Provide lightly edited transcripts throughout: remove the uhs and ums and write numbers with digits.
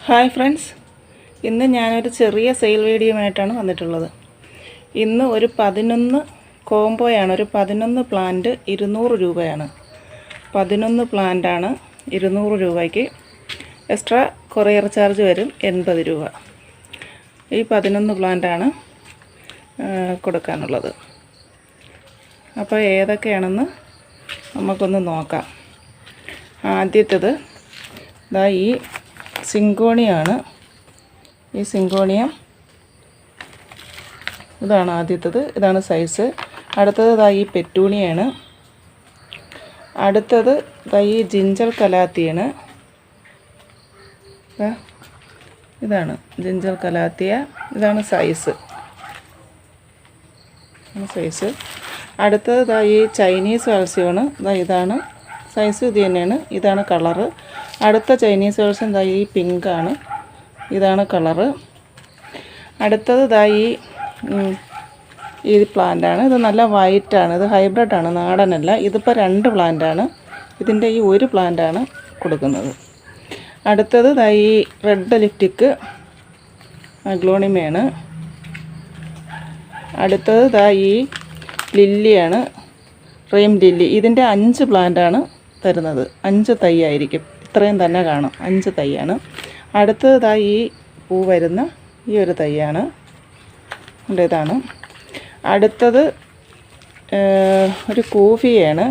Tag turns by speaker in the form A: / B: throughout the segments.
A: Hi friends, ഇന്ന് ഞാനൊരു ചെറിയ സെയിൽ വീഡിയോയുമായിട്ടാണ് വന്നിട്ടുള്ളത്. ഇന്ന് ഒരു 11 കോംബോയാണ്. ഒരു 11 പ്ലാന്റ് 200 രൂപയാണ്. 11 പ്ലാന്റാണ് 200 രൂപയ്ക്ക്. എക്സ്ട്രാ കൊറിയർ ചാർജ് വരും 80 രൂപ. ഈ 11 പ്ലാന്റാണ് കൊടുക്കാനുള്ളത്. അപ്പോൾ ഏതൊക്കെയാണെന്ന് നമുക്കൊന്ന് നോക്കാം. ആദ്യത്തേത് ഈ സിങ്കോണിയാണ്. ഈ സിങ്കോണിയം ഇതാണ് ആദ്യത്തേത്. ഇതാണ് സൈസ്. അടുത്തത് ഈ പെറ്റൂണിയാണ്. അടുത്തത് ഈ ജിഞ്ചർ കലാത്തിയാണ്. ഇതാണ് ജിഞ്ചർ കലാത്തിയ. ഇതാണ് സൈസ്. അടുത്തത് ഈ ചൈനീസ് വാൽസിയാണ്. ഇതാണ് സൈസ്. ഇത് തന്നെയാണ്. ഇതാണ് കളറ്. അടുത്ത ചൈനീസ് വേർഷൻ ഈ പിങ്കാണ്. ഇതാണ് കളറ്. അടുത്തത് ഈ പ്ലാന്റാണ്. ഇത് നല്ല വൈറ്റാണ്. ഇത് ഹൈബ്രിഡാണ്, നാടനല്ല. ഇതിപ്പോൾ 2 പ്ലാന്റാണ്. ഇതിൻ്റെ ഈ ഒരു പ്ലാന്റാണ് കൊടുക്കുന്നത്. അടുത്തത് ഈ റെഡ് ലിപ്റ്റിക്ക് അഗ്ലോണിമയാണ്. അടുത്തത് ഈ ലില്ലിയാണ്, റെയിം ലില്ലി. ഇതിൻ്റെ 5 പ്ലാന്റാണ് തരുന്നത്. 5 തൈ ആയിരിക്കും. ഇത്രയും തന്നെ കാണും. 5 തൈയാണ്. അടുത്തത് ഈ പൂ വരുന്ന ഈ ഒരു തൈയാണ്. ഇതാണ്. അടുത്തത് ഒരു കൂഫിയാണ്.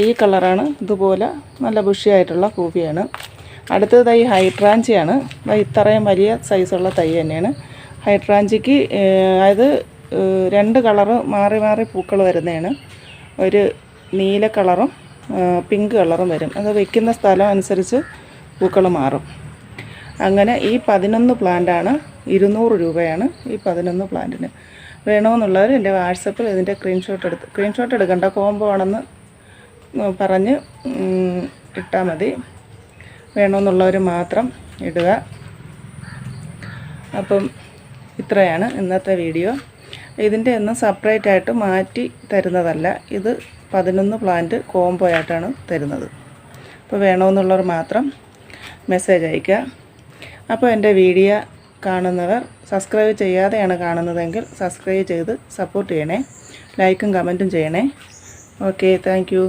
A: ഈ കളറാണ്. ഇതുപോലെ നല്ല ബുഷിയായിട്ടുള്ള കൂഫിയാണ്. അടുത്തത് ഈ ഹൈഡ്രാഞ്ചിയാണ്. ഇത്രയും വലിയ സൈസുള്ള തൈ തന്നെയാണ്. ഹൈഡ്രാഞ്ചിക്ക് അതായത് 2 കളറ് മാറി മാറി പൂക്കൾ വരുന്നതാണ്. ഒരു നീല കളറും പിങ്ക് കളറും വരും. അത് വയ്ക്കുന്ന സ്ഥലം അനുസരിച്ച് പൂക്കൾ മാറും. അങ്ങനെ ഈ 11 പ്ലാന്റാണ് 200 രൂപയാണ്. ഈ 11 പ്ലാന്റിന് വേണമെന്നുള്ളവർ എൻ്റെ വാട്സപ്പിൽ ഇതിൻ്റെ സ്ക്രീൻഷോട്ട് എടുക്കണ്ട, കോംബോ ആണെന്ന് പറഞ്ഞ് ഇട്ടാൽ മതി. വേണമെന്നുള്ളവർ മാത്രം ഇടുക. അപ്പം ഇത്രയാണ് ഇന്നത്തെ വീഡിയോ. ഇതിൻ്റെ ഒന്നും സെപ്പറേറ്റ് ആയിട്ട് മാറ്റി തരുന്നതല്ല. ഇത് 11 പ്ലാന്റ് കോംബോ ആയിട്ടാണ് തരുന്നത്. അപ്പോൾ വേണമെന്നുള്ളവർ മാത്രം മെസ്സേജ് അയയ്ക്കുക. അപ്പോൾ എൻ്റെ വീഡിയോ കാണുന്നവർ സബ്സ്ക്രൈബ് ചെയ്യാതെയാണ് കാണുന്നതെങ്കിൽ സബ്സ്ക്രൈബ് ചെയ്ത് സപ്പോർട്ട് ചെയ്യണേ. ലൈക്കും കമൻറ്റും ചെയ്യണേ. Okay, thank you.